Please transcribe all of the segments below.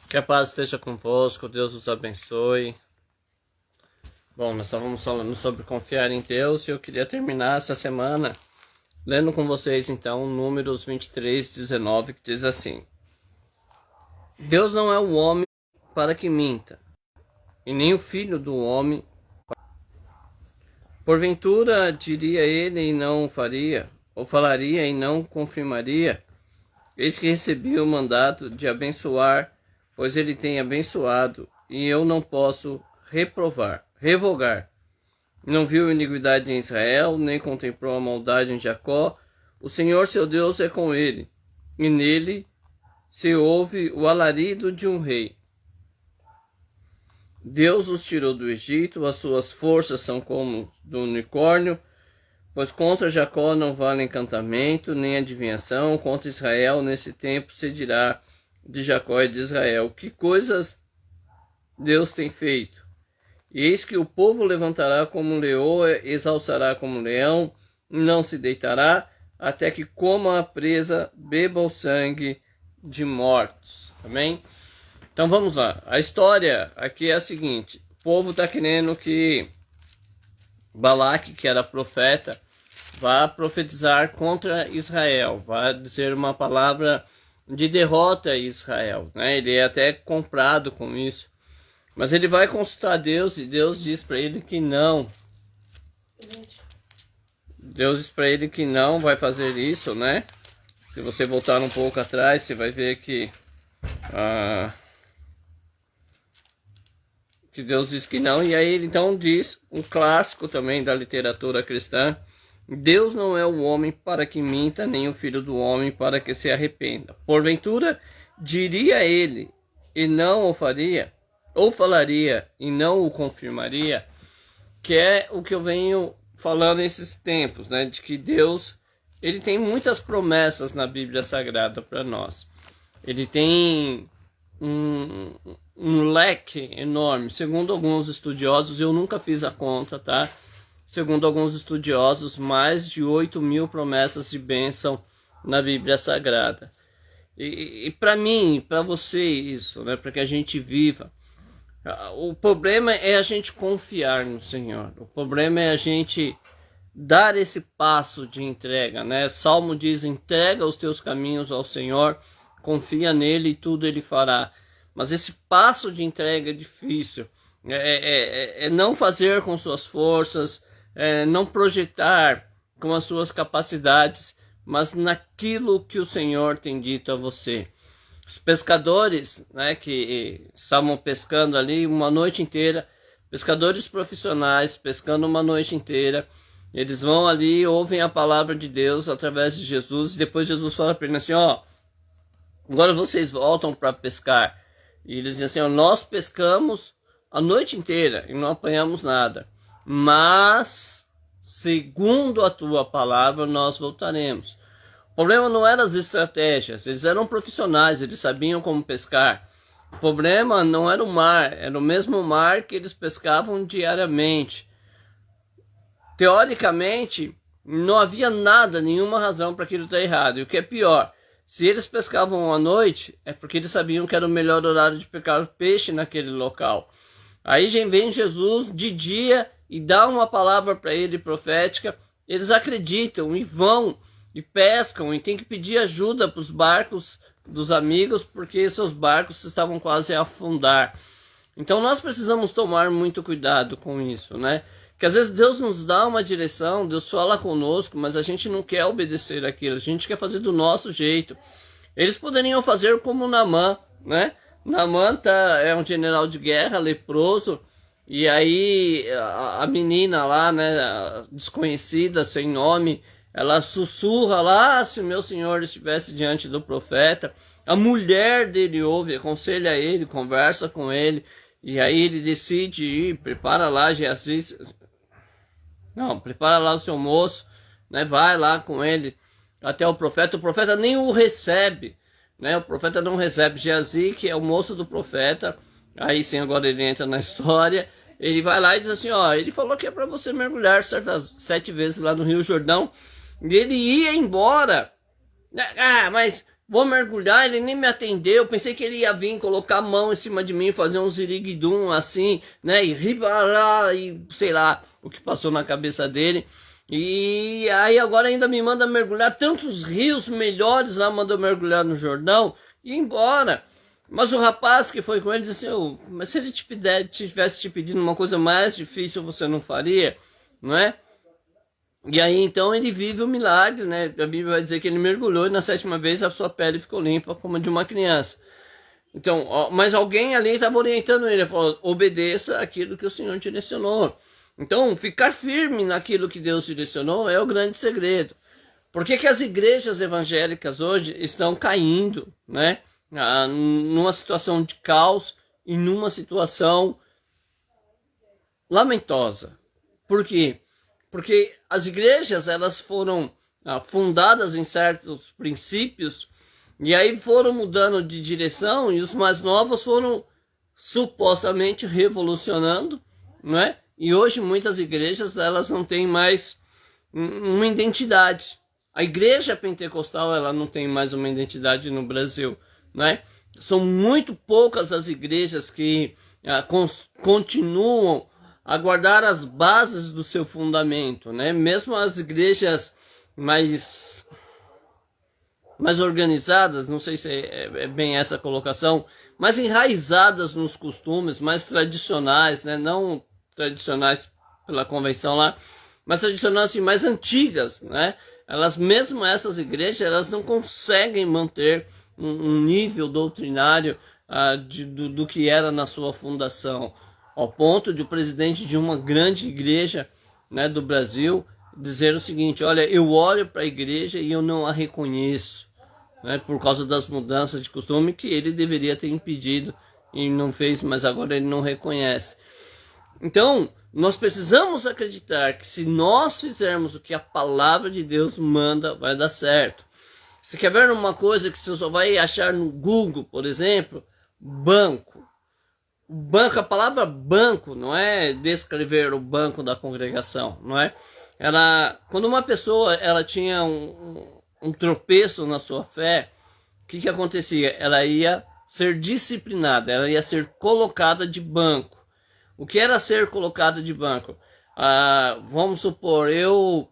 Que a paz esteja convosco, Deus os abençoe. Bom, nós estávamos falando sobre confiar em Deus e eu queria terminar essa semana lendo com vocês então Números 23:19, que diz assim: Deus não é o homem para que minta, e nem o filho do homem. Porventura diria ele e não o faria, ou falaria e não confirmaria? Eis que recebi o mandato de abençoar, pois ele tem abençoado, e eu não posso revogar. Não viu iniquidade em Israel, nem contemplou a maldade em Jacó. O Senhor seu Deus é com ele, e nele se ouve o alarido de um rei. Deus os tirou do Egito, as suas forças são como do unicórnio, pois contra Jacó não vale encantamento, nem adivinhação, contra Israel nesse tempo se dirá de Jacó e de Israel: que coisas Deus tem feito? E eis que o povo levantará como leoa, exalçará como leão, não se deitará, até que coma a presa, beba o sangue de mortos. Amém? Então vamos lá. A história aqui é a seguinte: o povo está querendo que Balaque, que era profeta, vá profetizar contra Israel, vá dizer uma palavra de derrota a Israel, né? Ele é até comprado com isso, mas ele vai consultar Deus e Deus diz para ele que não. Deus diz para ele que não vai fazer isso, né? Se você voltar um pouco atrás, você vai ver que Deus diz que não, e aí ele então diz, um clássico também da literatura cristã: Deus não é o homem para que minta, nem o filho do homem para que se arrependa. Porventura, diria ele e não o faria, ou falaria e não o confirmaria, que é o que eu venho falando nesses tempos, né? De que Deus, ele tem muitas promessas na Bíblia Sagrada para nós. Ele tem um leque enorme. Segundo alguns estudiosos, eu nunca fiz a conta, tá? Segundo alguns estudiosos, mais de 8.000 promessas de bênção na Bíblia Sagrada. E para mim, para você, isso, né? Para que a gente viva. O problema é a gente confiar no Senhor. O problema é a gente dar esse passo de entrega, né? Salmo diz: entrega os teus caminhos ao Senhor, confia nele e tudo ele fará. Mas esse passo de entrega é difícil. É não fazer com suas forças, não projetar com as suas capacidades, mas naquilo que o Senhor tem dito a você. Os pescadores, né, que estavam pescando ali uma noite inteira, pescadores profissionais pescando uma noite inteira, eles vão ali, ouvem a palavra de Deus através de Jesus, e depois Jesus fala para eles assim: ó, agora vocês voltam para pescar. E eles dizem assim: ó, nós pescamos a noite inteira e não apanhamos nada, mas segundo a tua palavra nós voltaremos. O problema não eram as estratégias, eles eram profissionais, eles sabiam como pescar. O problema não era o mar, era o mesmo mar que eles pescavam diariamente. Teoricamente, não havia nada, nenhuma razão para aquilo estar errado. E o que é pior, se eles pescavam à noite, é porque eles sabiam que era o melhor horário de pescar peixe naquele local. Aí vem Jesus de dia e dá uma palavra para ele profética, eles acreditam e vão e pescam, e tem que pedir ajuda para os barcos dos amigos, porque seus barcos estavam quase a afundar. Então nós precisamos tomar muito cuidado com isso, né? Que às vezes Deus nos dá uma direção, Deus fala conosco, mas a gente não quer obedecer aquilo, a gente quer fazer do nosso jeito. Eles poderiam fazer como Naamã, né? Naamã é um general de guerra, leproso, e aí a menina lá, né, desconhecida, sem nome, ela sussurra lá: se meu senhor estivesse diante do profeta. A mulher dele ouve, aconselha ele, conversa com ele, e aí ele decide ir, prepara lá prepara lá o seu moço, né, vai lá com ele até o profeta nem o recebe, né, o profeta não recebe. Geazi, que é o moço do profeta, aí sim agora ele entra na história, ele vai lá e diz assim: ó, ele falou que é para você mergulhar 7 vezes lá no Rio Jordão, e ele ia embora. Ah, mas vou mergulhar, ele nem me atendeu, pensei que ele ia vir colocar a mão em cima de mim, fazer um ziriguidum assim, né, e ribará, e sei lá o que passou na cabeça dele. E aí agora ainda me manda mergulhar, tantos rios melhores lá mandou mergulhar no Jordão, e ir embora. Mas o rapaz que foi com ele disse assim, oh, mas se ele tivesse te pedindo uma coisa mais difícil, você não faria, não é? E aí então ele vive o milagre, né? A Bíblia vai dizer que ele mergulhou e na 7ª vez a sua pele ficou limpa como a de uma criança. Então, ó, mas alguém ali estava orientando ele, falou, obedeça aquilo que o Senhor direcionou. Então, ficar firme naquilo que Deus direcionou é o grande segredo. Por que as igrejas evangélicas hoje estão caindo, né? Numa situação de caos e numa situação lamentosa. Por quê? Porque as igrejas elas foram fundadas em certos princípios e aí foram mudando de direção e os mais novos foram supostamente revolucionando, não é? E hoje muitas igrejas elas não têm mais uma identidade. A igreja pentecostal ela não tem mais uma identidade no Brasil, né? São muito poucas as igrejas que continuam a guardar as bases do seu fundamento, né? Mesmo as igrejas mais organizadas, não sei se é bem essa a colocação, mais enraizadas nos costumes, mais tradicionais, né? Não tradicionais pela convenção lá, mas tradicionais assim, mais antigas, né? Mesmo essas igrejas, elas não conseguem manter um nível doutrinário do que era na sua fundação, ao ponto de o presidente de uma grande igreja, né, do Brasil dizer o seguinte, olha, eu olho para a igreja e eu não a reconheço, né, por causa das mudanças de costume que ele deveria ter impedido e não fez, mas agora ele não reconhece. Então, nós precisamos acreditar que se nós fizermos o que a palavra de Deus manda, vai dar certo. Você quer ver uma coisa que você só vai achar no Google, por exemplo? Banco. Banco, a palavra banco não é descrever o banco da congregação, não é? Quando uma pessoa ela tinha um tropeço na sua fé, o que acontecia? Ela ia ser disciplinada, ela ia ser colocada de banco. O que era ser colocado de banco? Vamos supor, eu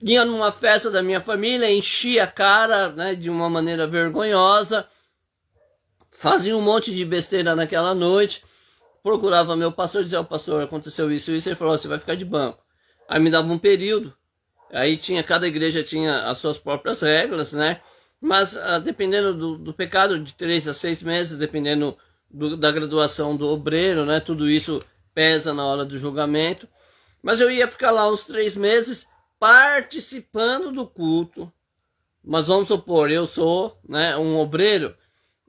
ia numa festa da minha família, enchia a cara, né, de uma maneira vergonhosa, fazia um monte de besteira naquela noite, procurava meu pastor, dizia ao pastor, aconteceu isso, ele falou, você vai ficar de banco. Aí me dava um período, aí cada igreja tinha as suas próprias regras, né? Mas dependendo do pecado, de 3 a 6 meses, dependendo da graduação do obreiro, né? Tudo isso pesa na hora do julgamento. Mas eu ia ficar lá uns 3 meses participando do culto. Mas vamos supor, eu sou, né, um obreiro,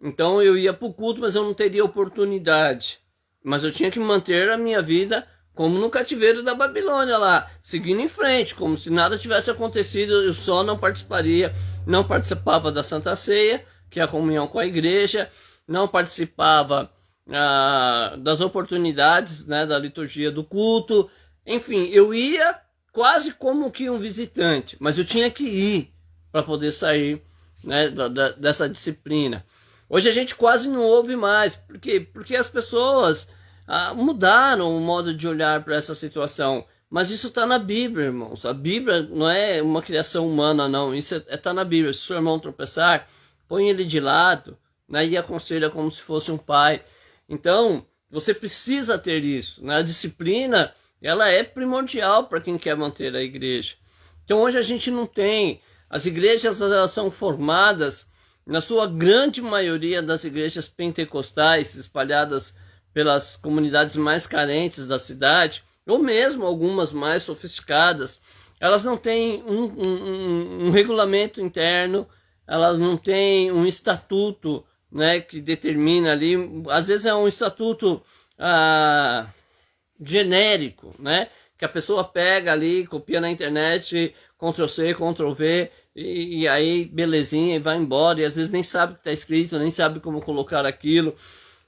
então eu ia para o culto, mas eu não teria oportunidade. Mas eu tinha que manter a minha vida como no cativeiro da Babilônia lá, seguindo em frente, como se nada tivesse acontecido, eu só não participava da Santa Ceia, que é a comunhão com a igreja, não participava das oportunidades, né, da liturgia do culto, enfim, eu ia quase como que um visitante, mas eu tinha que ir para poder sair, né, dessa disciplina. Hoje a gente quase não ouve mais, por quê? Porque as pessoas mudaram o modo de olhar para essa situação, mas isso está na Bíblia, irmãos. A Bíblia não é uma criação humana, não, isso está na Bíblia. Se o seu irmão tropeçar, põe ele de lado, né, e aconselha como se fosse um pai. Então, você precisa ter isso, né? A disciplina, ela é primordial para quem quer manter a igreja. Então, hoje a gente não tem. As igrejas elas são formadas, na sua grande maioria das igrejas pentecostais, espalhadas pelas comunidades mais carentes da cidade, ou mesmo algumas mais sofisticadas, elas não têm um regulamento interno, elas não têm um estatuto, né, que determina ali, às vezes é um estatuto genérico, né, que a pessoa pega ali, copia na internet, Ctrl+C, Ctrl+V, e aí belezinha, e vai embora, e às vezes nem sabe o que está escrito, nem sabe como colocar aquilo.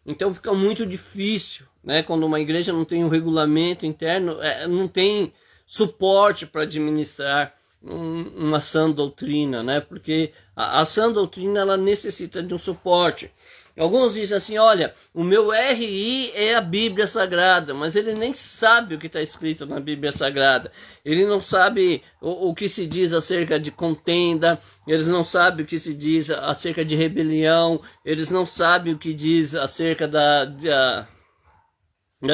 Então fica muito difícil, né, quando uma igreja não tem um regulamento interno, não tem suporte para administrar uma sã doutrina, né? Porque a sã doutrina ela necessita de um suporte. Alguns dizem assim, olha, o meu RI é a Bíblia Sagrada, mas ele nem sabe o que está escrito na Bíblia Sagrada. Ele não sabe o que se diz acerca de contenda, eles não sabem o que se diz acerca de rebelião, eles não sabem o que diz acerca da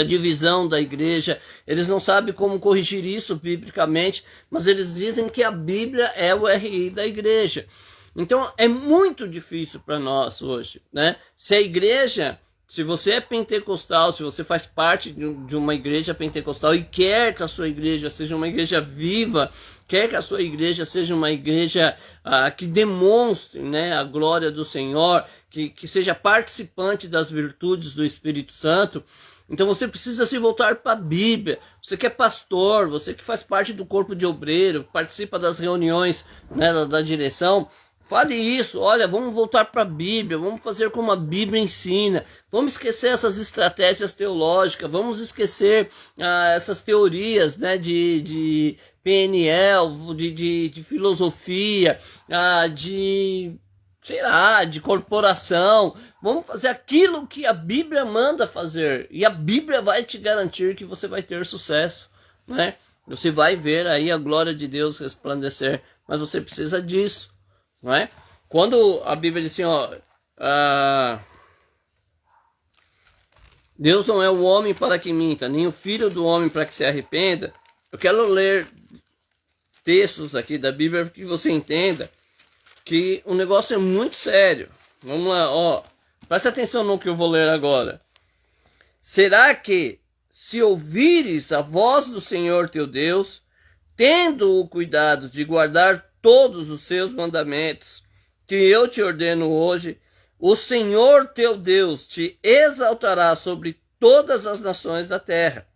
divisão da igreja, eles não sabem como corrigir isso biblicamente, mas eles dizem que a Bíblia é o RI da igreja. Então é muito difícil para nós hoje, né? Se a igreja, se você é pentecostal, se você faz parte de uma igreja pentecostal e quer que a sua igreja seja uma igreja viva, quer que a sua igreja seja uma igreja que demonstre, né, a glória do Senhor, que seja participante das virtudes do Espírito Santo, então você precisa se voltar para a Bíblia. Você que é pastor, você que faz parte do corpo de obreiro, participa das reuniões, né, da direção, fale isso, olha, vamos voltar para a Bíblia, vamos fazer como a Bíblia ensina, vamos esquecer essas estratégias teológicas, vamos esquecer essas teorias, né, de PNL, de filosofia, sei lá, de corporação. Vamos fazer aquilo que a Bíblia manda fazer, e a Bíblia vai te garantir que você vai ter sucesso, né? Você vai ver aí a glória de Deus resplandecer, mas você precisa disso. Não é? Quando a Bíblia diz assim, ó, Deus não é o homem para que minta, nem o filho do homem para que se arrependa. Eu quero ler textos aqui da Bíblia para que você entenda que o negócio é muito sério. Vamos lá, ó, presta atenção no que eu vou ler agora. Será que se ouvires a voz do Senhor teu Deus, tendo o cuidado de guardar todos os seus mandamentos que eu te ordeno hoje, o Senhor teu Deus te exaltará sobre todas as nações da terra.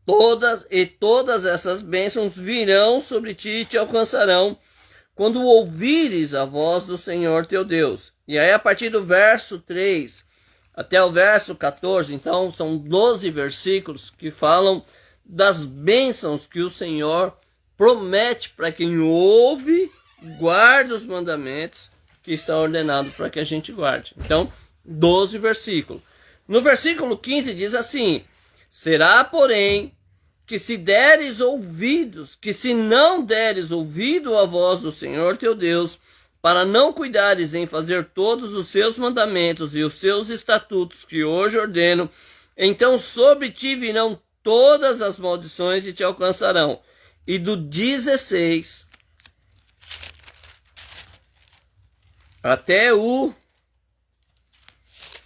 Todas essas bênçãos virão sobre ti e te alcançarão quando ouvires a voz do Senhor teu Deus. E aí a partir do verso 3 até o verso 14, então são 12 versículos que falam das bênçãos que o Senhor promete para quem ouve, guarda os mandamentos que está ordenado para que a gente guarde. Então, 12 versículos. No versículo 15 diz assim: será, porém, que se não deres ouvido à voz do Senhor teu Deus, para não cuidares em fazer todos os seus mandamentos e os seus estatutos que hoje ordeno, então sobre ti virão todas as maldições e te alcançarão. E do 16 até o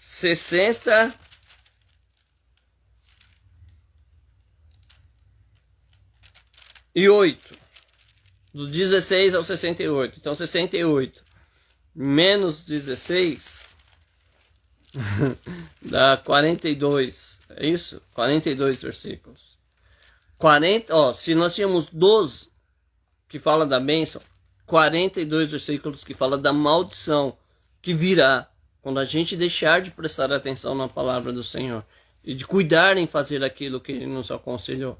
68. Do 16 ao 68. Então 68 menos 16 dá 42. É isso? 42 versículos. 40, ó, se nós tínhamos 12 que fala da bênção, 42 versículos que fala da maldição que virá quando a gente deixar de prestar atenção na palavra do Senhor e de cuidar em fazer aquilo que Ele nos aconselhou.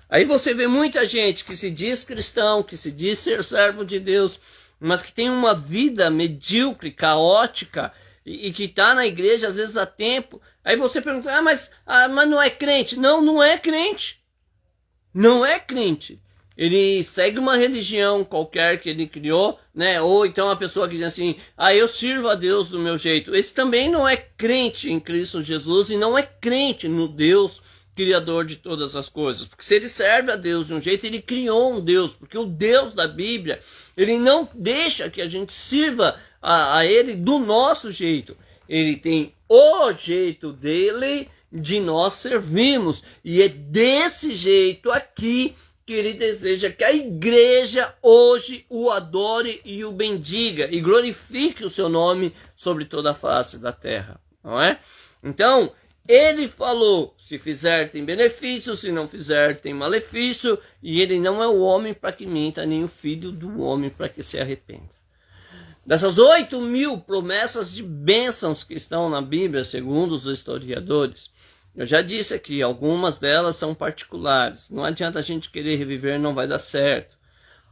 Aí você vê muita gente que se diz cristão, que se diz ser servo de Deus, mas que tem uma vida medíocre, caótica, e que está na igreja às vezes há tempo. Aí você pergunta, mas não é crente. Não, não é crente. Não é crente. Ele segue uma religião qualquer que ele criou, né? Ou então a pessoa que diz assim, eu sirvo a Deus do meu jeito. Esse também não é crente em Cristo Jesus e não é crente no Deus Criador de todas as coisas. Porque se ele serve a Deus de um jeito, ele criou um Deus. Porque o Deus da Bíblia, ele não deixa que a gente sirva a ele do nosso jeito. Ele tem o jeito dele de nós servirmos. E é desse jeito aqui que ele deseja que a igreja hoje o adore e o bendiga e glorifique o seu nome sobre toda a face da terra, não é? Então, ele falou, se fizer tem benefício, se não fizer tem malefício, e ele não é o homem para que minta, nem o filho do homem para que se arrependa. Dessas 8.000 promessas de bênçãos que estão na Bíblia, segundo os historiadores, eu já disse aqui, algumas delas são particulares. Não adianta a gente querer reviver, não vai dar certo.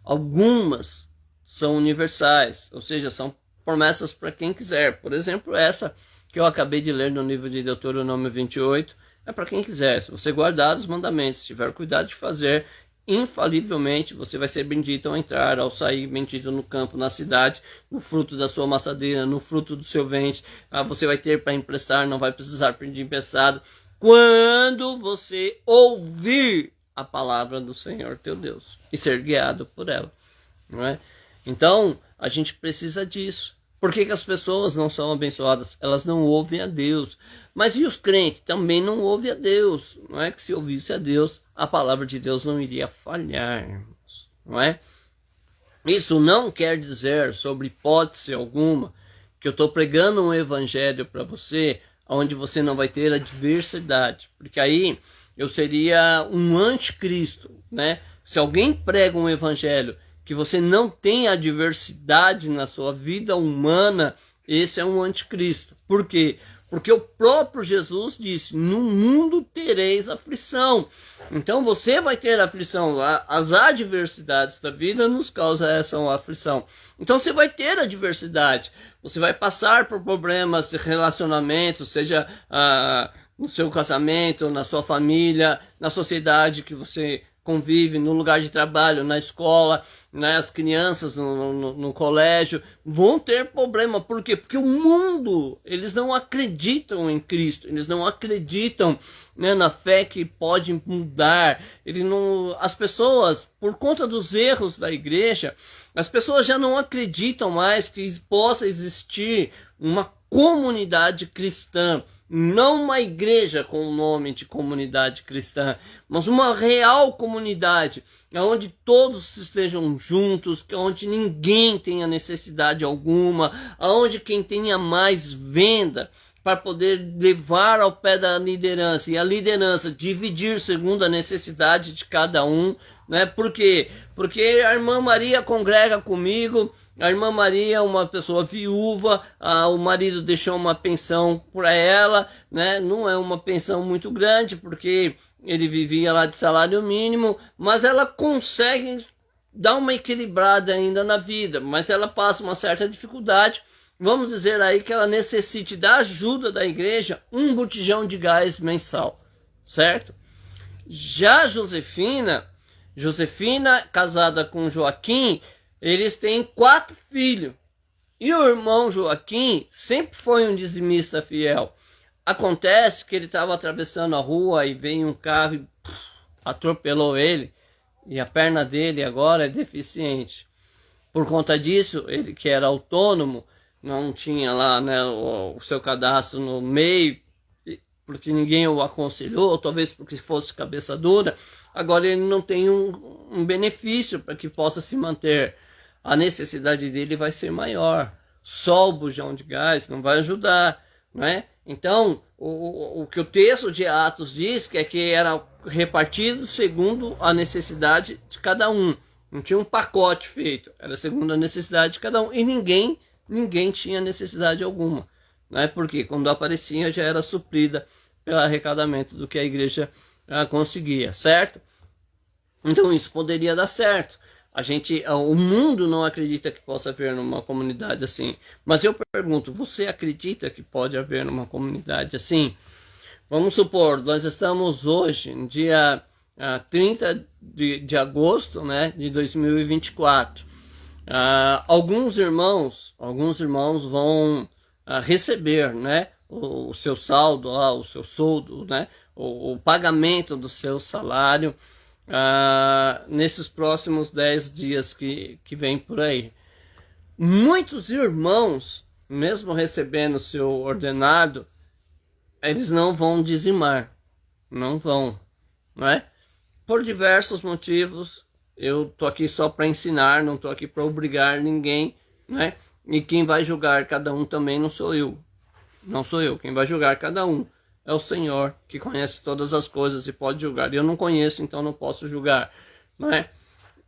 Algumas são universais, ou seja, são promessas para quem quiser. Por exemplo, essa que eu acabei de ler no livro de Deuteronômio 28, é para quem quiser. Se você guardar os mandamentos, se tiver cuidado de fazer, infalivelmente você vai ser bendito ao entrar, ao sair, bendito no campo, na cidade, no fruto da sua maçadeira, no fruto do seu ventre. Você vai ter para emprestar, não vai precisar pedir emprestado. Quando você ouvir a palavra do Senhor teu Deus e ser guiado por ela, não é? Então, a gente precisa disso. Por que as pessoas não são abençoadas? Elas não ouvem a Deus. Mas e os crentes? Também não ouvem a Deus. Não é que se ouvisse a Deus, a palavra de Deus não iria falhar, não é? Isso não quer dizer, sobre hipótese alguma, que eu estou pregando um evangelho para você, onde você não vai ter a diversidade. Porque aí eu seria um anticristo, né? Se alguém prega um evangelho que você não tem a diversidade na sua vida humana, esse é um anticristo. Por quê? Porque o próprio Jesus disse, no mundo tereis aflição. Então você vai ter aflição. As adversidades da vida nos causam essa aflição. Então você vai ter a diversidade. Você vai passar por problemas de relacionamento, seja no seu casamento, na sua família, na sociedade que você convive, no lugar de trabalho, na escola, né? As crianças no colégio vão ter problema. Por quê? Porque o mundo, eles não acreditam em Cristo, eles não acreditam, né, na fé que pode mudar. As pessoas, por conta dos erros da igreja, as pessoas já não acreditam mais que possa existir uma comunidade cristã. Não uma igreja com o nome de comunidade cristã, mas uma real comunidade, onde todos estejam juntos, onde ninguém tenha necessidade alguma, onde quem tenha mais venda para poder levar ao pé da liderança, e a liderança dividir segundo a necessidade de cada um, né? Por quê? Porque a irmã Maria congrega comigo. A irmã Maria é uma pessoa viúva, o marido deixou uma pensão para ela, né? Não é uma pensão muito grande, porque ele vivia lá de salário mínimo, mas ela consegue dar uma equilibrada ainda na vida, mas ela passa uma certa dificuldade. Vamos dizer aí que ela necessite da ajuda da igreja, um botijão de gás mensal, certo? Já Josefina, casada com Joaquim, eles têm 4 filhos. E o irmão Joaquim sempre foi um dizimista fiel. Acontece que ele estava atravessando a rua e veio um carro e atropelou ele. E a perna dele agora é deficiente. Por conta disso, ele que era autônomo, não tinha lá, né, o seu cadastro no MEI, porque ninguém o aconselhou, ou talvez porque fosse cabeça dura. Agora ele não tem um benefício para que possa se manter. A necessidade dele vai ser maior. Só o bujão de gás não vai ajudar, né? Então, o que o texto de Atos diz que é que era repartido segundo a necessidade de cada um. Não tinha um pacote feito, era segundo a necessidade de cada um. E ninguém tinha necessidade alguma, né? Porque quando aparecia já era suprida pelo arrecadamento do que a igreja conseguia, certo? Então isso poderia dar certo. O mundo não acredita que possa haver numa comunidade assim. Mas eu pergunto, você acredita que pode haver numa comunidade assim? Vamos supor, nós estamos hoje, no dia 30 de agosto, né, de 2024. Alguns irmãos vão receber, né, o seu saldo, o seu soldo, né, o pagamento do seu salário, nesses próximos 10 dias que vem por aí. Muitos irmãos, mesmo recebendo o seu ordenado, eles não vão dizimar, não vão, não é? Por diversos motivos. Eu tô aqui só para ensinar, não tô aqui para obrigar ninguém, né? E quem vai julgar cada um também não sou eu, quem vai julgar cada um é o Senhor, que conhece todas as coisas e pode julgar. Eu não conheço, então não posso julgar, não é?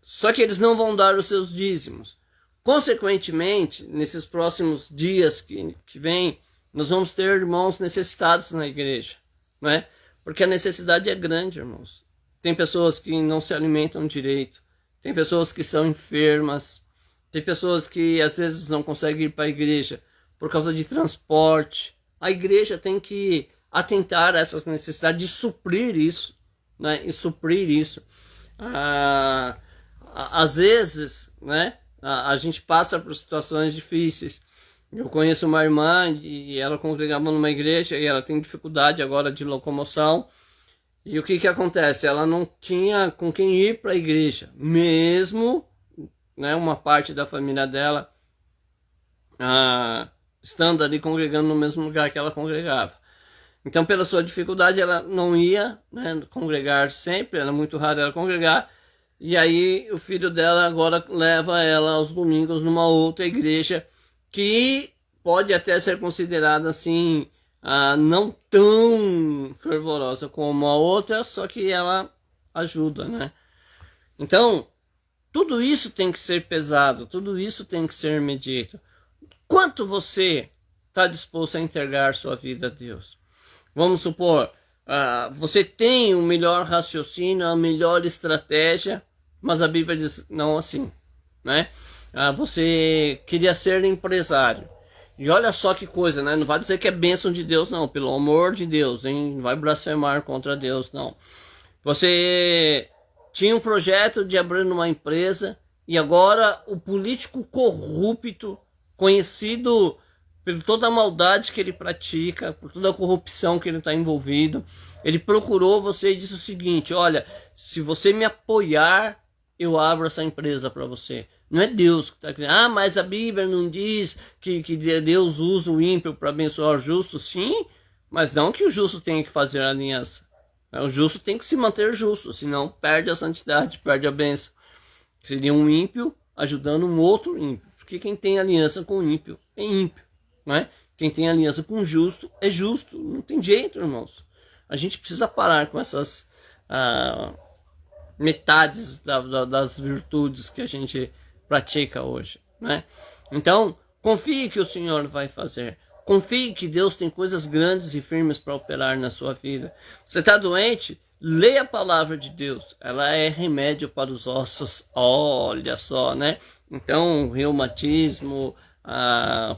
Só que eles não vão dar os seus dízimos. Consequentemente, nesses próximos dias que vêm, nós vamos ter irmãos necessitados na igreja, não é? Porque a necessidade é grande, irmãos. Tem pessoas que não se alimentam direito, tem pessoas que são enfermas, tem pessoas que às vezes não conseguem ir para a igreja por causa de transporte. A igreja tem que atentar a essas necessidades de suprir isso, né? E suprir isso. Às vezes, né? A gente passa por situações difíceis. Eu conheço uma irmã e ela congregava numa igreja e ela tem dificuldade agora de locomoção. E o que acontece? Ela não tinha com quem ir para a igreja, mesmo, né, uma parte da família dela estando ali congregando no mesmo lugar que ela congregava. Então, pela sua dificuldade, ela não ia, né, congregar sempre, era muito raro ela congregar. E aí o filho dela agora leva ela aos domingos numa outra igreja que pode até ser considerada assim, não tão fervorosa como a outra, só que ela ajuda, né? Então, tudo isso tem que ser pesado, tudo isso tem que ser medido. Quanto você está disposto a entregar sua vida a Deus? Vamos supor, você tem o melhor raciocínio, a melhor estratégia, mas a Bíblia diz não assim, né? Você queria ser empresário. E olha só que coisa, né? Não vai dizer que é bênção de Deus, não. Pelo amor de Deus, hein? Não vai blasfemar contra Deus, não. Você tinha um projeto de abrir uma empresa e agora o político corrupto, conhecido por toda a maldade que ele pratica, por toda a corrupção que ele está envolvido, ele procurou você e disse o seguinte: olha, se você me apoiar, eu abro essa empresa para você. Não é Deus que está criando. Mas a Bíblia não diz que Deus usa o ímpio para abençoar o justo. Sim, mas não que o justo tenha que fazer aliança. O justo tem que se manter justo, senão perde a santidade, perde a bênção. Seria um ímpio ajudando um outro ímpio. Porque quem tem aliança com o ímpio é ímpio, não é? Quem tem aliança com o justo é justo. Não tem jeito, irmãos. A gente precisa parar com essas metades das virtudes que a gente pratica hoje, né? Então, confie que o Senhor vai fazer. Confie que Deus tem coisas grandes e firmes para operar na sua vida. Você está doente? Leia a palavra de Deus. Ela é remédio para os ossos. Olha só, né? Então, reumatismo,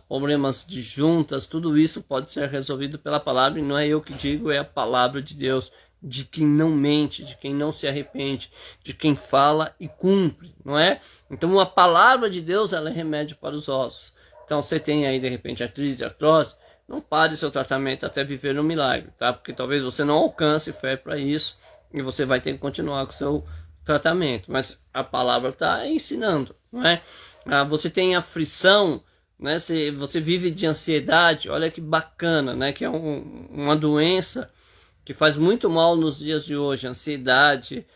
problemas de juntas, tudo isso pode ser resolvido pela palavra. E não é eu que digo, é a palavra de Deus. De quem não mente, de quem não se arrepende, de quem fala e cumpre, não é? Então a palavra de Deus, ela é remédio para os ossos. Então você tem aí de repente artrite, artrose, não pare seu tratamento até viver um milagre, tá? Porque talvez você não alcance fé para isso e você vai ter que continuar com o seu tratamento. Mas a palavra está ensinando, não é? Você tem aflição, né? Se você vive de ansiedade, olha que bacana, né? Que é uma doença que faz muito mal nos dias de hoje, ansiedade,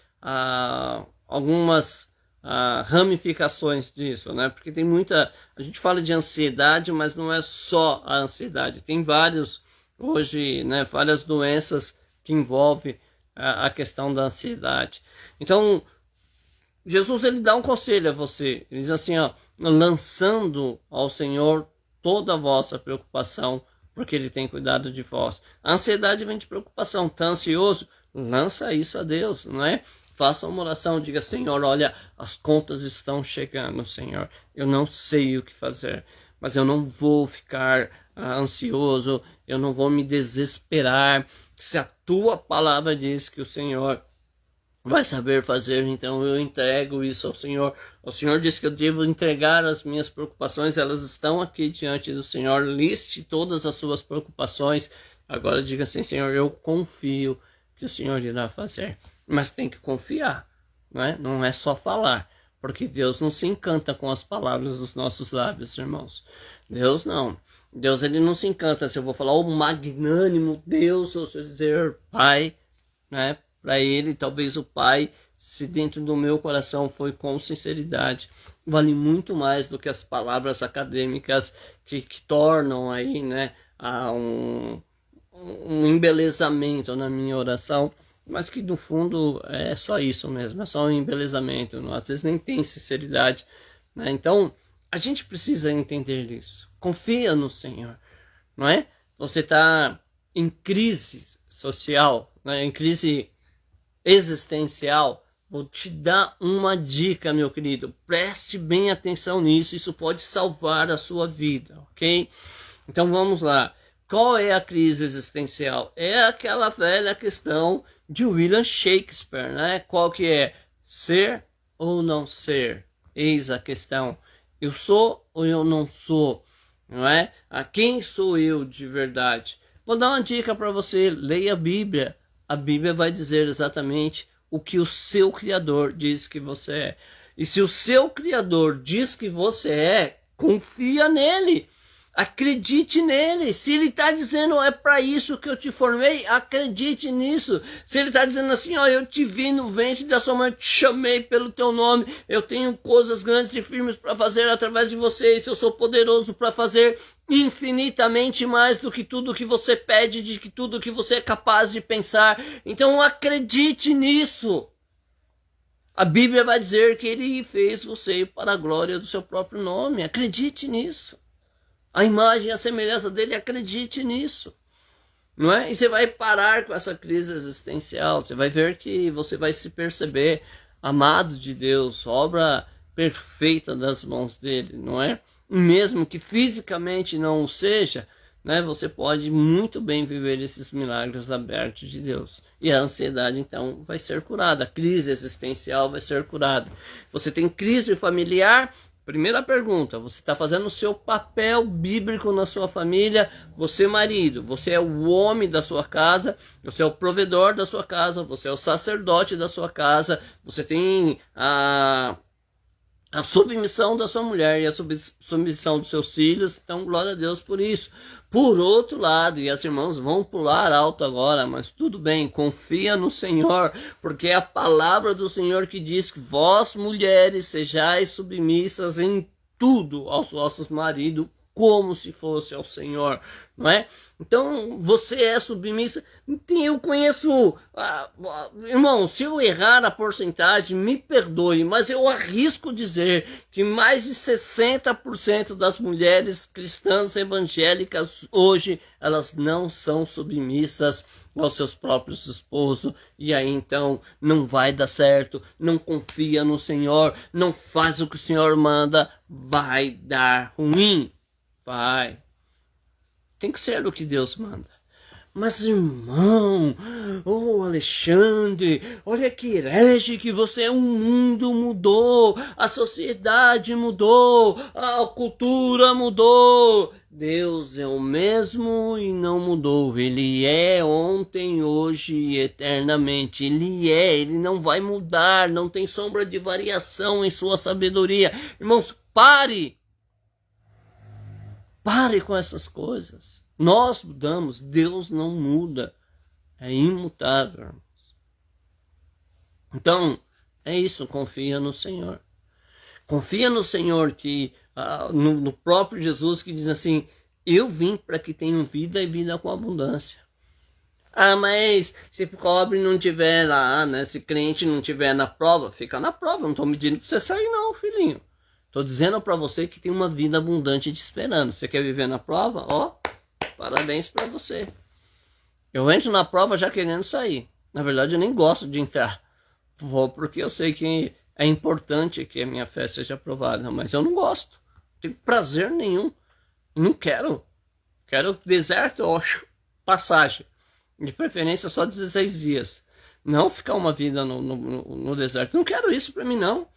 algumas ramificações disso, né? Porque tem muita... A gente fala de ansiedade, mas não é só a ansiedade. Tem vários, hoje, né, várias doenças que envolvem a questão da ansiedade. Então, Jesus, ele dá um conselho a você. Ele diz assim, ó, lançando ao Senhor toda a vossa preocupação, porque ele tem cuidado de vós. A ansiedade vem de preocupação. Está ansioso? Lança isso a Deus, não é? Faça uma oração, diga: Senhor, olha, as contas estão chegando, Senhor. Eu não sei o que fazer, mas eu não vou ficar ansioso, eu não vou me desesperar. Se a tua palavra diz que o Senhor vai saber fazer, então eu entrego isso ao Senhor. O Senhor disse que eu devo entregar as minhas preocupações, elas estão aqui diante do Senhor. Liste todas as suas preocupações. Agora diga assim: Senhor, eu confio que o Senhor irá fazer. Mas tem que confiar, não é? Não é só falar, porque Deus não se encanta com as palavras dos nossos lábios, irmãos. Deus não. Deus, ele não se encanta se eu vou falar o magnânimo Deus, ou se eu dizer Pai, né? Para ele, talvez o Pai, se dentro do meu coração foi com sinceridade, vale muito mais do que as palavras acadêmicas que tornam aí, né, um embelezamento na minha oração, mas que no fundo é só isso mesmo, é só um embelezamento, às vezes nem tem sinceridade, né? Então a gente precisa entender isso. Confia no Senhor, não é? Você está em crise social, né, em crise existencial, Vou te dar uma dica, meu querido. Preste bem atenção nisso. Isso pode salvar a sua vida, ok? Então vamos lá. Qual é a crise existencial? É aquela velha questão de William Shakespeare, né? Qual que é? Ser ou não ser? Eis a questão. Eu sou ou eu não sou? Não é? A quem sou eu de verdade? Vou dar uma dica para você. Leia a Bíblia. A Bíblia vai dizer exatamente o que o seu Criador diz que você é. E se o seu Criador diz que você é, confia nele. Acredite nele. Se ele está dizendo é para isso que eu te formei, acredite nisso. Se ele está dizendo assim, ó, eu te vi no ventre da sua mãe, te chamei pelo teu nome, eu tenho coisas grandes e firmes para fazer através de vocês, eu sou poderoso para fazer infinitamente mais do que tudo que você pede, de que tudo que você é capaz de pensar. Então acredite nisso. A Bíblia vai dizer que ele fez você para a glória do seu próprio nome. Acredite nisso. A imagem e a semelhança dele, acredite nisso. Não é? E você vai parar com essa crise existencial. Você vai ver que você vai se perceber amado de Deus, obra perfeita das mãos dele, não é? Mesmo que fisicamente não o seja, né, você pode muito bem viver esses milagres abertos de Deus. E a ansiedade, então, vai ser curada. A crise existencial vai ser curada. Você tem crise familiar? Primeira pergunta, você está fazendo o seu papel bíblico na sua família? Você, marido, você é o homem da sua casa, você é o provedor da sua casa, você é o sacerdote da sua casa, você tem a submissão da sua mulher e a submissão dos seus filhos, então glória a Deus por isso. Por outro lado, e as irmãs vão pular alto agora, mas tudo bem, confia no Senhor, porque é a palavra do Senhor que diz que vós, mulheres, sejais submissas em tudo aos vossos maridos, como se fosse ao Senhor, não é? Então, você é submissa. Eu conheço, irmão, se eu errar a porcentagem, me perdoe, mas eu arrisco dizer que mais de 60% das mulheres cristãs evangélicas hoje, elas não são submissas aos seus próprios esposos, e aí então não vai dar certo, não confia no Senhor, não faz o que o Senhor manda, vai dar ruim. Vai. Tem que ser o que Deus manda. Mas irmão, Alexandre, olha que herege que você é. O mundo mudou, a sociedade mudou, a cultura mudou. Deus é o mesmo e não mudou. Ele é ontem, hoje e eternamente. Ele não vai mudar, não tem sombra de variação em sua sabedoria. Irmãos, pare! Pare com essas coisas. Nós mudamos, Deus não muda. É imutável. Então, é isso, confia no Senhor. Confia no Senhor, que no próprio Jesus, que diz assim, eu vim para que tenham vida e vida com abundância. Ah, mas se pobre não tiver lá, né? Se crente não tiver na prova, fica na prova. Não estou medindo para você sair não, filhinho. Estou dizendo para você que tem uma vida abundante te esperando. Você quer viver na prova? Ó, parabéns para você. Eu entro na prova já querendo sair. Na verdade, eu nem gosto de entrar. Vou porque eu sei que é importante que a minha fé seja aprovada. Mas eu não gosto. Não tenho prazer nenhum. Não quero. Quero deserto ou passagem. De preferência só 16 dias. Não ficar uma vida no deserto. Não quero isso para mim, não.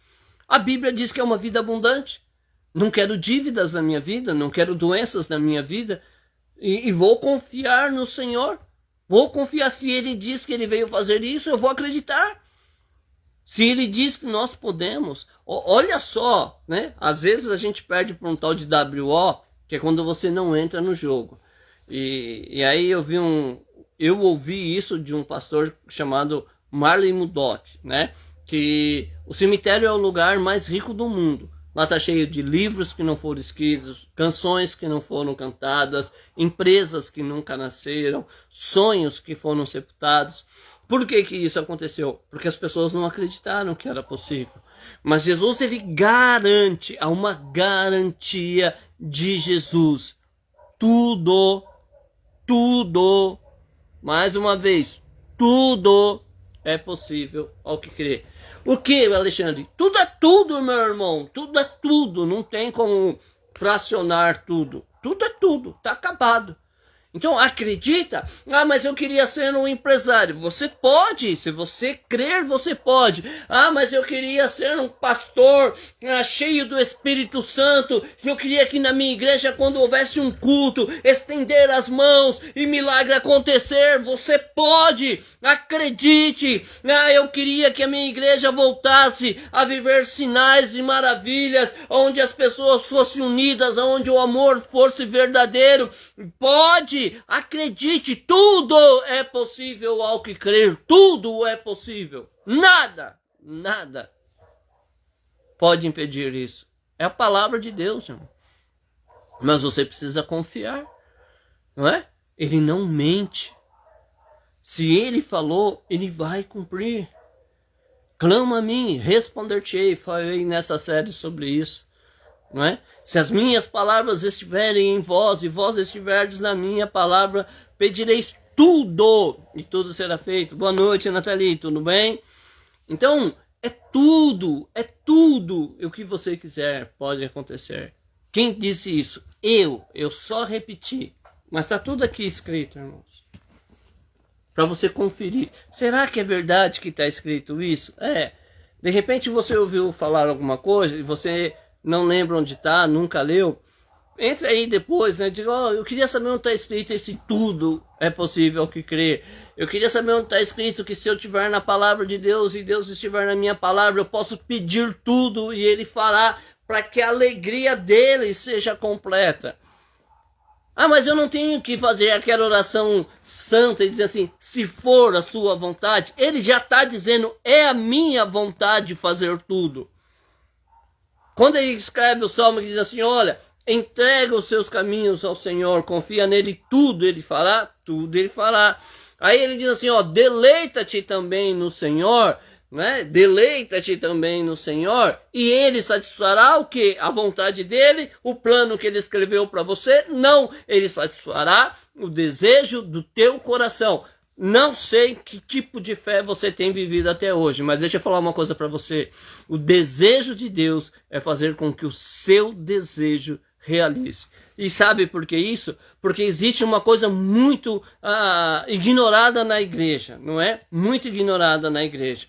A Bíblia diz que é uma vida abundante. Não quero dívidas na minha vida, não quero doenças na minha vida. E vou confiar no Senhor. Vou confiar. Se Ele diz que Ele veio fazer isso, eu vou acreditar. Se Ele diz que nós podemos. Olha só, né? Às vezes a gente perde por um tal de WO, que é quando você não entra no jogo. E aí eu ouvi isso de um pastor chamado Marley Murdock, né? Que o cemitério é o lugar mais rico do mundo. Lá está cheio de livros que não foram escritos, canções que não foram cantadas, empresas que nunca nasceram, sonhos que foram sepultados. Por que isso aconteceu? Porque as pessoas não acreditaram que era possível. Mas Jesus, ele garante, há uma garantia de Jesus. Tudo, mais uma vez, tudo é possível ao que crê. O que, Alexandre? Tudo é tudo, meu irmão. Tudo é tudo. Não tem como fracionar tudo. Tudo é tudo. Tá acabado. Então acredita, mas eu queria ser um empresário. Você pode, se você crer, você pode. Mas eu queria ser um pastor cheio do Espírito Santo. Eu queria que na minha igreja, quando houvesse um culto, estender as mãos e milagre acontecer. Você pode, acredite. Eu queria que a minha igreja voltasse a viver sinais e maravilhas, onde as pessoas fossem unidas, onde o amor fosse verdadeiro. Pode. Acredite, tudo é possível ao que crer, tudo é possível, nada pode impedir isso, é a palavra de Deus, irmão. Mas você precisa confiar, não é? Ele não mente, se ele falou, ele vai cumprir. Clama a mim, responder-te-ei. Falei nessa série sobre isso. Não é? Se as minhas palavras estiverem em vós e vós estiverdes na minha palavra, pedireis tudo e tudo será feito. Boa noite, Nathalie, tudo bem? Então, é tudo o que você quiser pode acontecer. Quem disse isso? Eu só repeti, mas está tudo aqui escrito, irmãos, para você conferir. Será que é verdade que está escrito isso? De repente você ouviu falar alguma coisa e você não lembra onde está, nunca leu, entra aí depois, né? Diga, eu queria saber onde está escrito esse tudo é possível que crer. Eu queria saber onde está escrito que se eu estiver na palavra de Deus e Deus estiver na minha palavra, eu posso pedir tudo e Ele fará para que a alegria dele seja completa. Mas eu não tenho que fazer aquela oração santa e dizer assim, se for a sua vontade. Ele já está dizendo, é a minha vontade fazer tudo. Quando ele escreve o Salmo, ele diz assim, olha, entrega os seus caminhos ao Senhor, confia nele, tudo ele fará, tudo ele fará. Aí ele diz assim, deleita-te também no Senhor, né? Deleita-te também no Senhor, e ele satisfará o quê? A vontade dele, o plano que ele escreveu para você? Não, ele satisfará o desejo do teu coração. Não sei que tipo de fé você tem vivido até hoje, mas deixa eu falar uma coisa para você. O desejo de Deus é fazer com que o seu desejo realize. E sabe por que isso? Porque existe uma coisa muito ignorada na igreja, não é? Muito ignorada na igreja.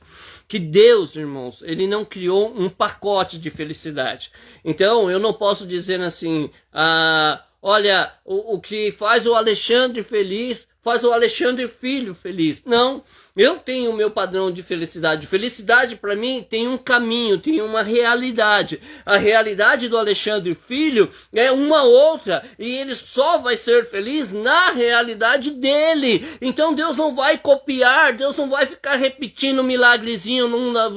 Que Deus, irmãos, Ele não criou um pacote de felicidade. Então, eu não posso dizer assim, olha, o que faz o Alexandre feliz faz o Alexandre Filho feliz. Não, eu tenho o meu padrão de felicidade. Felicidade para mim tem um caminho, tem uma realidade. A realidade do Alexandre Filho é uma outra e ele só vai ser feliz na realidade dele. Então Deus não vai copiar, Deus não vai ficar repetindo um milagrezinho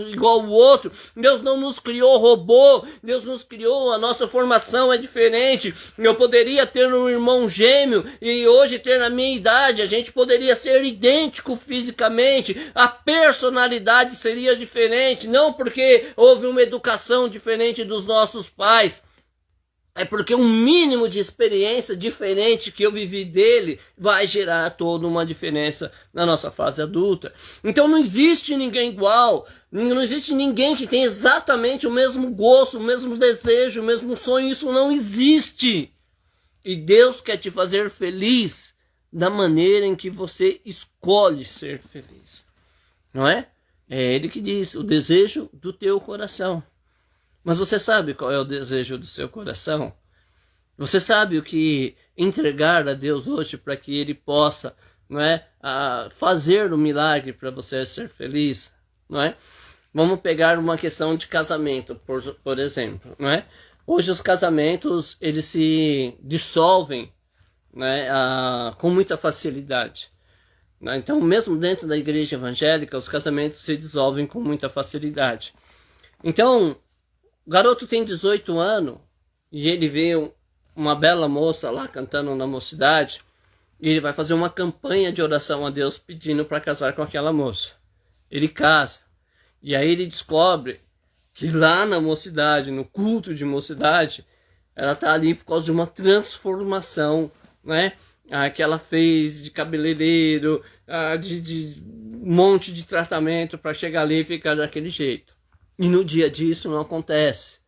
igual o outro. Deus não nos criou robô, Deus nos criou, a nossa formação é diferente. Eu poderia ter um irmão gêmeo e hoje ter na minha idade, a gente poderia ser idêntico fisicamente, a personalidade seria diferente, não porque houve uma educação diferente dos nossos pais, é porque um mínimo de experiência diferente que eu vivi dele vai gerar toda uma diferença na nossa fase adulta. Então não existe ninguém igual, não existe ninguém que tenha exatamente o mesmo gosto, o mesmo desejo, o mesmo sonho, isso não existe. E Deus quer te fazer feliz da maneira em que você escolhe ser feliz, não é? É Ele que diz, o desejo do teu coração. Mas você sabe qual é o desejo do seu coração? Você sabe o que entregar a Deus hoje para que Ele possa, não é, fazer o milagre para você ser feliz, não é? Vamos pegar uma questão de casamento, por exemplo, não é? Hoje os casamentos, eles se dissolvem, né, com muita facilidade. Né? Então, mesmo dentro da igreja evangélica, os casamentos se dissolvem com muita facilidade. Então, o garoto tem 18 anos e ele vê uma bela moça lá cantando na mocidade e ele vai fazer uma campanha de oração a Deus pedindo para casar com aquela moça. Ele casa e aí ele descobre que lá na mocidade, no culto de mocidade, ela está ali por causa de uma transformação, né, que ela fez de cabeleireiro, de um monte de tratamento para chegar ali e ficar daquele jeito. E no dia a dia isso não acontece.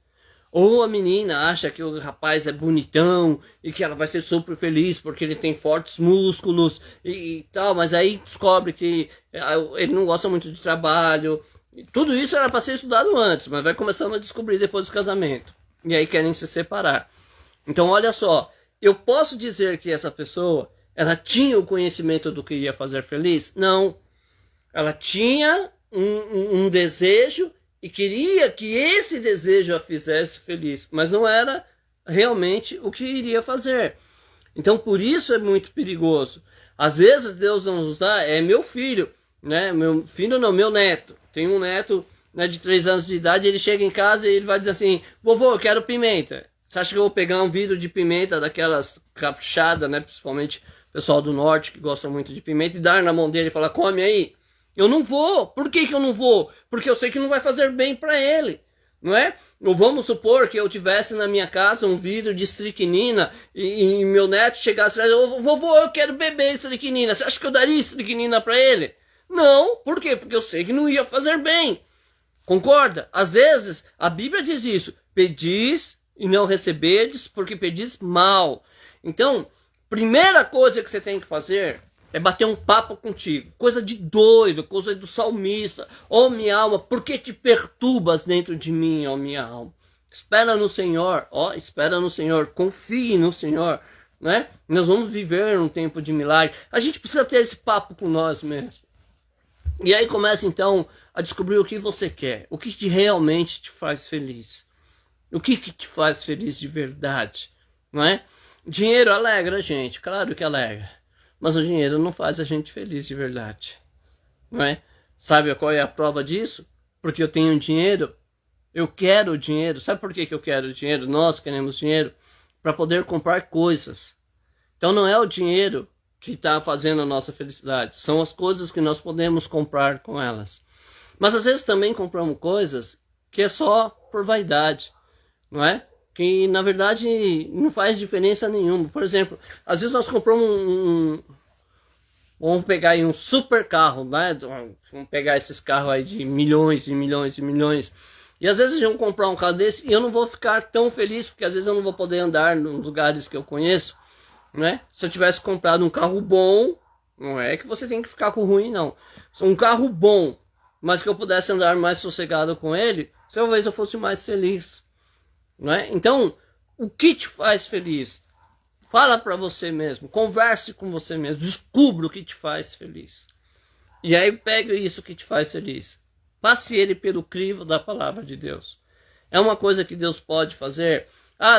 Ou a menina acha que o rapaz é bonitão e que ela vai ser super feliz porque ele tem fortes músculos e tal, mas aí descobre que ele não gosta muito de trabalho. Tudo isso era para ser estudado antes, mas vai começando a descobrir depois do casamento. E aí querem se separar. Então olha só, eu posso dizer que essa pessoa, ela tinha o conhecimento do que ia fazer feliz? Não. Ela tinha um desejo e queria que esse desejo a fizesse feliz, mas não era realmente o que iria fazer. Então por isso é muito perigoso. Às vezes Deus não nos dá, é meu filho, né? Meu filho não, meu neto. Tem um neto, né, de 3 anos de idade, ele chega em casa e ele vai dizer assim, vovô, eu quero pimenta. Você acha que eu vou pegar um vidro de pimenta daquelas caprichadas, né? Principalmente o pessoal do norte que gosta muito de pimenta, e dar na mão dele e falar, come aí. Eu não vou. Por que eu não vou? Porque eu sei que não vai fazer bem para ele, não é? Ou vamos supor que eu tivesse na minha casa um vidro de estricnina e meu neto chegasse e dissesse, vovô, eu quero beber estricnina. Você acha que eu daria estricnina para ele? Não. Por quê? Porque eu sei que não ia fazer bem. Concorda? Às vezes a Bíblia diz isso. Pedis e não recebedes porque pedis mal. Então, primeira coisa que você tem que fazer é bater um papo contigo. Coisa de doido, coisa do salmista. Ó minha alma, por que te perturbas dentro de mim, ó minha alma? Espera no Senhor, espera no Senhor, confie no Senhor, né? Nós vamos viver um tempo de milagre. A gente precisa ter esse papo com nós mesmos. E aí começa então a descobrir o que você quer, o que realmente te faz feliz. O que te faz feliz de verdade, não é? Dinheiro alegra a gente, claro que alegra. Mas o dinheiro não faz a gente feliz de verdade, não é? Sabe qual é a prova disso? Porque eu tenho dinheiro, eu quero dinheiro. Sabe por que eu quero dinheiro? Nós queremos dinheiro para poder comprar coisas. Então não é o dinheiro que está fazendo a nossa felicidade, são as coisas que nós podemos comprar com elas. Mas às vezes também compramos coisas que é só por vaidade, não é? Que na verdade não faz diferença nenhuma. Por exemplo, às vezes nós compramos vamos pegar aí um super carro, né? Vamos pegar esses carros aí de milhões e milhões e milhões. E às vezes a gente vai comprar um carro desse e eu não vou ficar tão feliz, porque às vezes eu não vou poder andar nos lugares que eu conheço, né? Se eu tivesse comprado um carro bom, não é que você tem que ficar com o ruim, não. Um carro bom, mas que eu pudesse andar mais sossegado com ele, talvez eu fosse mais feliz. Não é? Então, o que te faz feliz? Fala para você mesmo, converse com você mesmo, descubra o que te faz feliz. E aí pega isso que te faz feliz. Passe ele pelo crivo da palavra de Deus. É uma coisa que Deus pode fazer.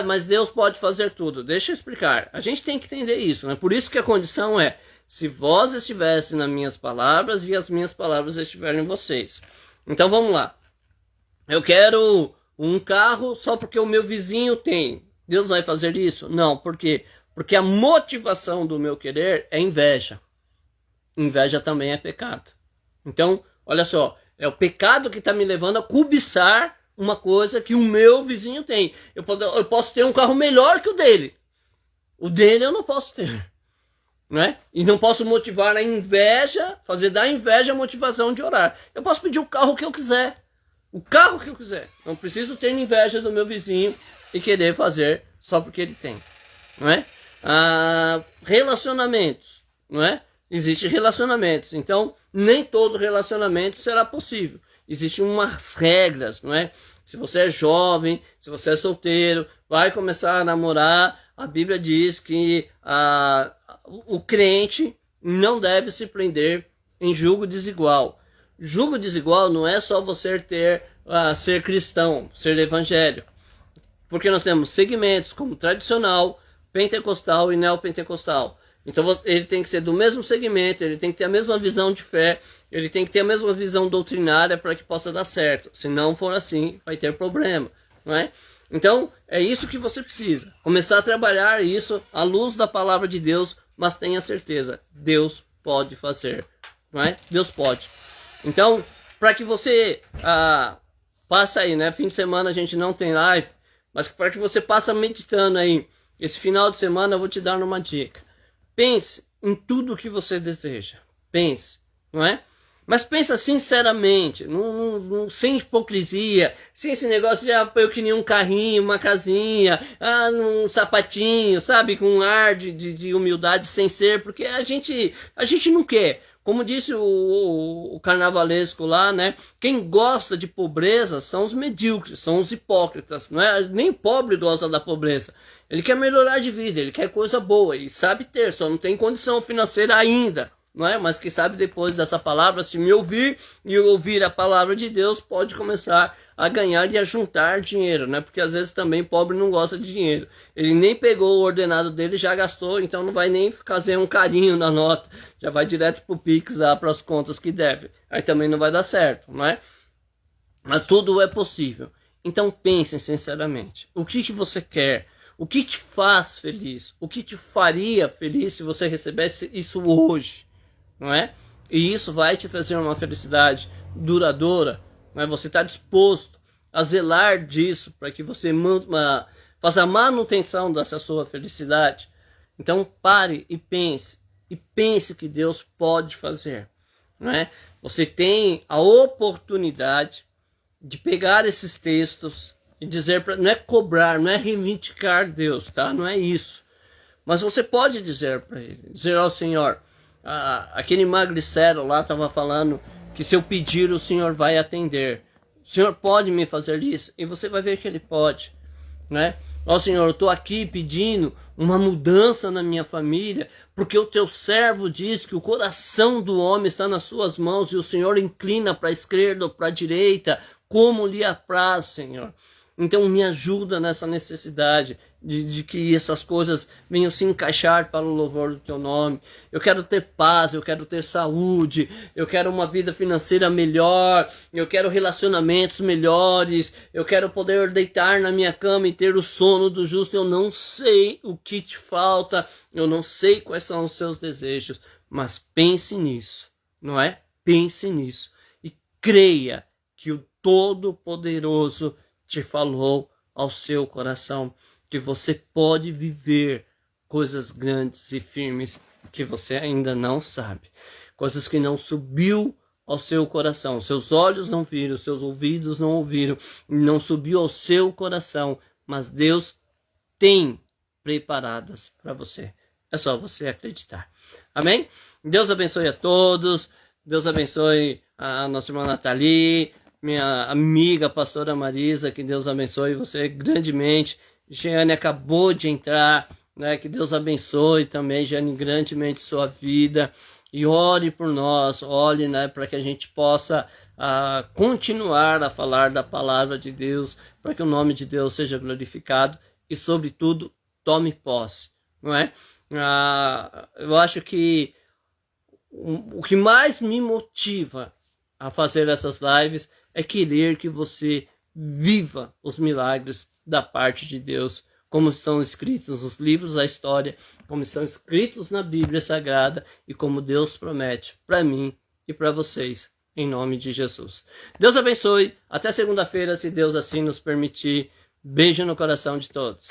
Mas Deus pode fazer tudo. Deixa eu explicar. A gente tem que entender isso, né? Por isso que a condição é, se vós estivesse nas minhas palavras e as minhas palavras estiverem em vocês. Então vamos lá. Eu quero um carro só porque o meu vizinho tem. Deus vai fazer isso? Não, por quê? Porque a motivação do meu querer é inveja. Inveja também é pecado. Então, olha só, é o pecado que está me levando a cobiçar uma coisa que o meu vizinho tem. Eu posso ter um carro melhor que o dele. O dele eu não posso ter. Né? E não posso motivar a inveja, fazer da inveja a motivação de orar. Eu posso pedir o carro que eu quiser. O carro que eu quiser. Não preciso ter inveja do meu vizinho e querer fazer só porque ele tem. Não é? Relacionamentos. Não é? Existem relacionamentos. Então, nem todo relacionamento será possível. Existem umas regras, não é? Se você é jovem, se você é solteiro, vai começar a namorar, a Bíblia diz que o crente não deve se prender em julgo desigual. Julgo desigual não é só você ser cristão, ser evangélico. Porque nós temos segmentos como tradicional, pentecostal e neopentecostal. Então ele tem que ser do mesmo segmento, ele tem que ter a mesma visão de fé, ele tem que ter a mesma visão doutrinária para que possa dar certo. Se não for assim, vai ter problema, não é? Então, é isso que você precisa. Começar a trabalhar isso à luz da palavra de Deus, mas tenha certeza, Deus pode fazer, não é? Deus pode. Então, para que você passe aí, né? Fim de semana a gente não tem live, mas para que você passe meditando aí, esse final de semana eu vou te dar uma dica. pense em tudo o que você deseja. Pense, não é? Mas pensa sinceramente, sem hipocrisia, sem esse negócio de eu queria um carrinho, uma casinha, um sapatinho, sabe? Com um ar de humildade sem ser, porque a gente não quer. Como disse o carnavalesco lá, né? Quem gosta de pobreza são os medíocres, são os hipócritas, não é? Nem pobre gosta da pobreza. Ele quer melhorar de vida, ele quer coisa boa e sabe ter, só não tem condição financeira ainda. Não é? Mas quem sabe depois dessa palavra, se me ouvir e ouvir a palavra de Deus, pode começar a ganhar e a juntar dinheiro, né? Porque às vezes também pobre não gosta de dinheiro. Ele nem pegou o ordenado dele, já gastou, então não vai nem fazer um carinho na nota. Já vai direto pro Pix lá para as contas que deve. Aí também não vai dar certo, não é? Mas tudo é possível. Então pensem sinceramente. O que você quer? O que te faz feliz? O que te faria feliz se você recebesse isso hoje? Não é? E isso vai te trazer uma felicidade duradoura, não é? Você está disposto a zelar disso para que você faça a manutenção dessa sua felicidade. Então pare e pense que Deus pode fazer, não é? Você tem a oportunidade de pegar esses textos e dizer, não é cobrar, não é reivindicar Deus, tá? Não é isso. Mas você pode dizer para ele, dizer ao Senhor, aquele magricelo lá estava falando que se eu pedir o Senhor vai atender. O Senhor pode me fazer isso? E você vai ver que Ele pode, né? Ó Senhor, eu estou aqui pedindo uma mudança na minha família, porque o teu servo diz que o coração do homem está nas suas mãos e o Senhor inclina para a esquerda ou para a direita, como lhe apraz, Senhor. Então me ajuda nessa necessidade de que essas coisas venham se encaixar para o louvor do teu nome. Eu quero ter paz, eu quero ter saúde, eu quero uma vida financeira melhor, eu quero relacionamentos melhores, eu quero poder deitar na minha cama e ter o sono do justo. Eu não sei o que te falta, eu não sei quais são os seus desejos, mas pense nisso, não é? Pense nisso e creia que o Todo-Poderoso te falou ao seu coração que você pode viver coisas grandes e firmes que você ainda não sabe, coisas que não subiu ao seu coração, seus olhos não viram, seus ouvidos não ouviram, não subiu ao seu coração, mas Deus tem preparadas para você. É só você acreditar. Amém? Deus abençoe a todos. Deus abençoe a nossa irmã Nathalie, minha amiga pastora Marisa, que Deus abençoe você grandemente. Jeane acabou de entrar, né? Que Deus abençoe também, Jeane, grandemente sua vida. E ore por nós, ore, né, para que a gente possa continuar a falar da palavra de Deus, para que o nome de Deus seja glorificado e, sobretudo, tome posse, não é? Eu acho que o que mais me motiva a fazer essas lives é querer que você viva os milagres da parte de Deus, como estão escritos nos livros da história, como estão escritos na Bíblia Sagrada e como Deus promete para mim e para vocês, em nome de Jesus. Deus abençoe, até segunda-feira, se Deus assim nos permitir. Beijo no coração de todos.